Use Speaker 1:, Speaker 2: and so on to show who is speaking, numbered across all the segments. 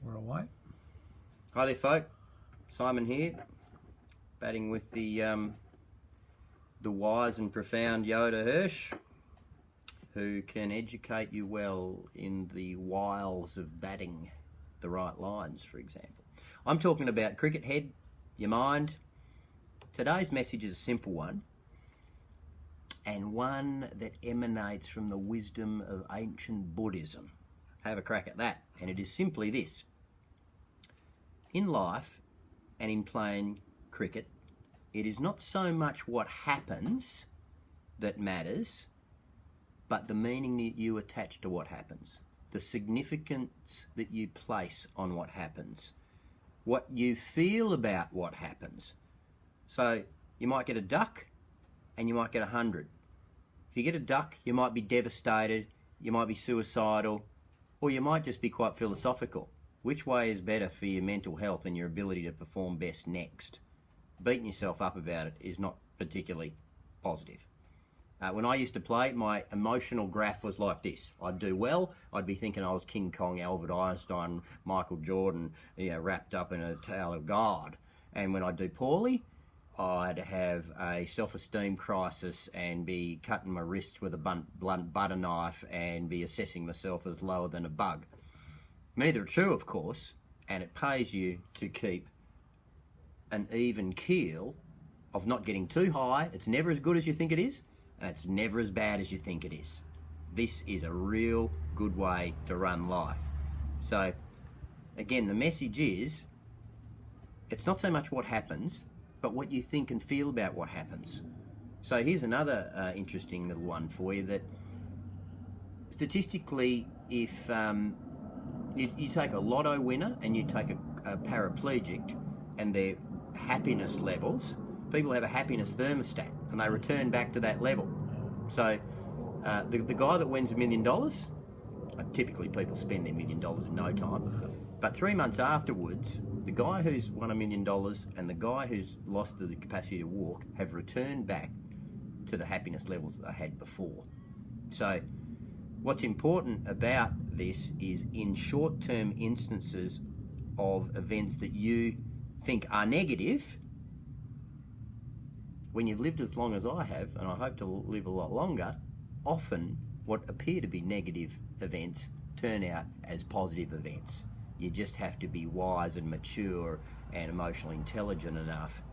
Speaker 1: We're away.
Speaker 2: Hi there, folk. Simon here, batting with the wise and profound Yoda Hirsch, who can educate you well in the wiles of batting the right lines, for example. I'm talking about cricket head, your mind. Today's message is a simple one, and one that emanates from the wisdom of ancient Buddhism. Have a crack at that, and it is simply this. In life and in playing cricket, it is not so much what happens that matters, but the meaning that you attach to what happens, the significance that you place on what happens, what you feel about what happens. So you might get a duck and you might get 100. If you get a duck, you might be devastated, you might be suicidal, or you might just be quite philosophical. Which way is better for your mental health and your ability to perform best next? Beating yourself up about it is not particularly positive. When I used to play, my emotional graph was like this. I'd do well, I'd be thinking I was King Kong, Albert Einstein, Michael Jordan, wrapped up in a tale of God. And when I'd do poorly, I'd have a self-esteem crisis and be cutting my wrists with a blunt butter knife and be assessing myself as lower than a bug. Neither are true, of course, and it pays you to keep an even keel of not getting too high. It's never as good as you think it is, and it's never as bad as you think it is. This is a real good way to run life. So, again, the message is, it's not so much what happens, but what you think and feel about what happens. So here's another interesting little one for you, that statistically, if you take a lotto winner and you take a paraplegic and their happiness levels, people have a happiness thermostat and they return back to that level. So the guy that wins $1 million, typically people spend their $1 million in no time, but 3 months afterwards, the guy who's won $1 million and the guy who's lost the capacity to walk have returned back to the happiness levels that they had before. So what's important about this is, in short-term instances of events that you think are negative, when you've lived as long as I have, and I hope to live a lot longer, often what appear to be negative events turn out as positive events. You just have to be wise and mature and emotionally intelligent enough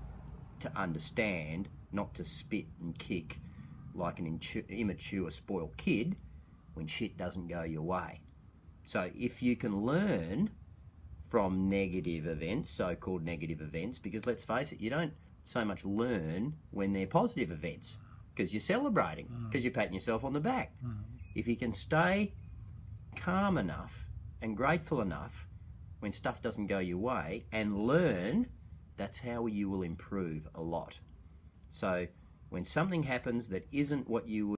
Speaker 2: to understand not to spit and kick like an immature, spoiled kid when shit doesn't go your way. So if you can learn from negative events, so-called negative events, because let's face it, you don't so much learn when they're positive events, because you're celebrating, because you're patting yourself on the back. If you can stay calm enough and grateful enough when stuff doesn't go your way and learn, that's how you will improve a lot. So when something happens that isn't what you